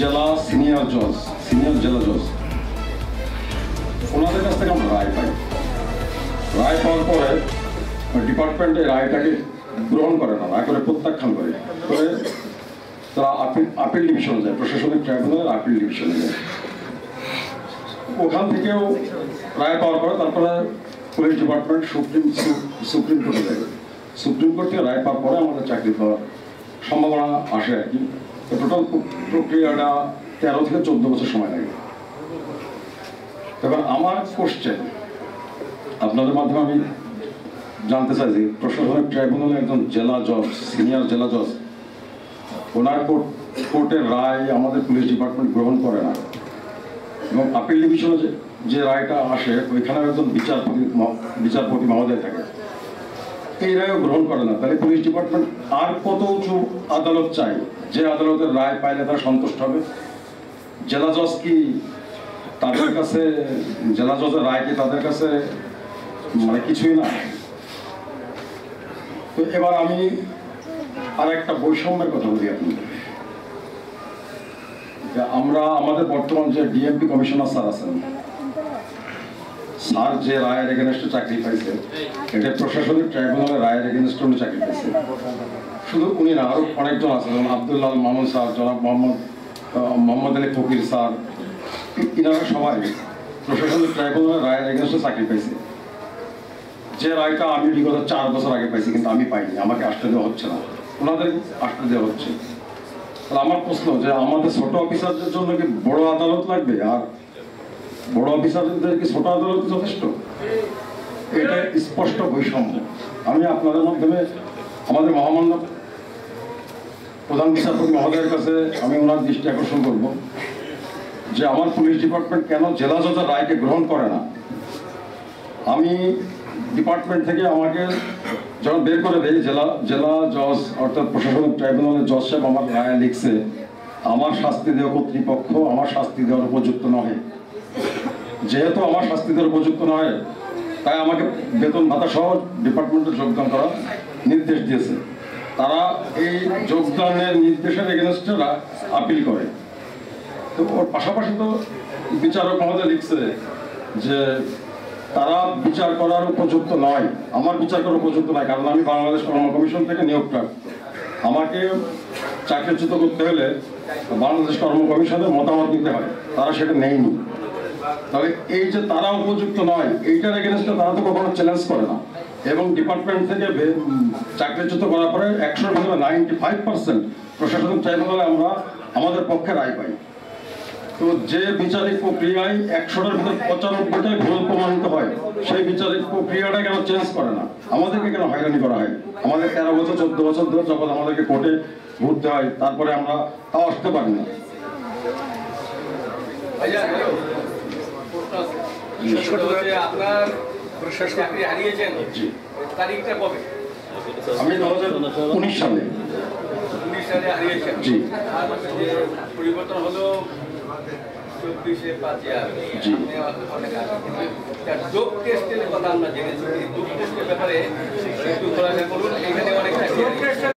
জেলা সিনিয়র জেলা জজ ওনাদের কাছ থেকে আমরা রায় পাই। রায় পাওয়ার পরে ডিপার্টমেন্টে রায়টাকে গ্রহণ করে না, রায় করে প্রত্যাখ্যান করে তারা আপিল ডিভিশনে যায়, প্রশাসনিক ট্রাইব্যুনালের আপিল ডিভিশনে যায়। ওখান থেকেও রায় পাওয়ার পরে তারপরে পুলিশ ডিপার্টমেন্ট সুপ্রিম কোর্টে যায়। সুপ্রিম কোর্ট থেকে রায় পাওয়ার পরে আমাদের চাকরি পাওয়ার সম্ভাবনা আসে আর কি। টোটাল প্রক্রিয়াটা 13 থেকে 14 বছর সময় লাগে। এবার আমার কোশ্চেন আপনাদের মাধ্যমে আমি জানতে চাই যে প্রশাসনিক ট্রাইব্যুনালের একজন জেলা জজ, সিনিয়র জেলা জজ, ওনার কোর্টের রায় আমাদের পুলিশ ডিপার্টমেন্ট গ্রহণ করে না, এবং আপিল ডিভিশনে যে রায়টা আসে ওইখানে একজন বিচারপতি মহোদয় থাকে, এই রায়ও গ্রহণ করে না। তাহলে পুলিশ ডিপার্টমেন্ট আর কত উঁচু আদালত চাই যে আদালতের রায় পাইলে তারা সন্তুষ্ট হবে? জেলা জজ কি তাদের কাছে, জেলা জজের রায় কি তাদের কাছে মানে কিছুই না? তো এবার আমি আর একটা বৈষম্যের কথা বলি আপনি। আমরা আমাদের বর্তমান যে ডিএমপি কমিশনার স্যার আছেন, স্যার যে রায়ের এগেনস্টে চাকরি পাইছে এটা প্রশাসনিক ট্রাইব্যুনালের রায়ের এগেনস্টে উনি চাকরি পাইছে। শুধু উনি না, আরো অনেকজন আছে, যেমন আব্দুল্লাহ মামুন স্যার, জনাব মোহাম্মদ আলী ফকির স্যার, ইনারা সবাই প্রশাসনিক ট্রাইব্যুনালের রায়ের এগেনস্টে চাকরি পাইছে। যে রায়টা আমি বিগত 4 বছর আগে পাইছি, কিন্তু আমি পাইনি, আমাকে আসতে দেওয়া হচ্ছে না, ওনাদের আসতে দেওয়া হচ্ছে। তাহলে আমার প্রশ্ন যে আমাদের ছোট অফিসারদের জন্য কি বড় আদালত লাগবে, আর বড় অফিসারদের কি ছোট আদালত যথেষ্ট? এটা স্পষ্ট বৈষম্য। আমি আপনাদের মাধ্যমে আমাদের মহামান্য প্রধান বিচারপতি মহোদয়ের কাছে আমি ওনার দৃষ্টি আকর্ষণ করব যে আমার পুলিশ ডিপার্টমেন্ট কেন জেলা জজের রায়কে গ্রহণ করে না। আমি ডিপার্টমেন্ট থেকে আমাকে যখন বের করে দেয় জেলা জজ অর্থাৎ প্রশাসনিক ট্রাইব্যুনালের জজ সাহেব আমার রায় লিখছে আমার শাস্তি দেওয়া কর্তৃপক্ষ আমার শাস্তি দেওয়ার উপযুক্ত নয়। যেহেতু আমার শাস্তি দেওয়ার উপযুক্ত নয়, তাই আমাকে বেতন ভাতা সহ ডিপার্টমেন্টে যোগদান করার নির্দেশ দিয়েছে। তারা এই যোগদানের নির্দেশের এগেনস্টে আপিল করে। তো ওর পাশাপাশি তো বিচারক মহোদয় লিখছে যে তারা বিচার করার উপযুক্ত নয়, আমার বিচার করার উপযুক্ত নয়, কারণ আমি বাংলাদেশ কর্ম কমিশন থেকে নিয়োগপ্রাপ্ত। আমাকে চাকরিচ্যুত করতে হলে বাংলাদেশ কর্ম কমিশনের মতামত দিতে হয়, তারা সেটা নেয়নি। তবে এই যে তারা উপযুক্ত নয়, এইটার এগেনস্টে তারা তো কখনো চ্যালেঞ্জ করে না, এবং ডিপার্টমেন্ট থেকে চাকরিচ্যুত করার পরে 100-র ভিতরে 95% প্রশাসনিক ট্রাইব্যুনালে আমরা আমাদের পক্ষে রায় পাই। তো যে বিচারিক প্রক্রিয়ায় 100-টার ভিতরে 95টাই ভুল প্রমাণিত হয়, সেই বিচারিক প্রক্রিয়াটা কেন চেঞ্জ করে না? আমাদেরকে কেন হয়রানি করা হয়? আমাদের 13 বছর 14 বছর ধরে যখন আমাদেরকে কোর্টে ঘুরতে হয়, তারপরে আমরা তাও আসতে পারি না। আমি 2019 সালে হারিয়েছেন। জি, পরিবর্তন হলো 24/5 যোগ টেস্টের কথা আমরা জেনেছি। যোগ টেস্টের ব্যাপারে একটু খোলাসা করুন। এখানে অনেক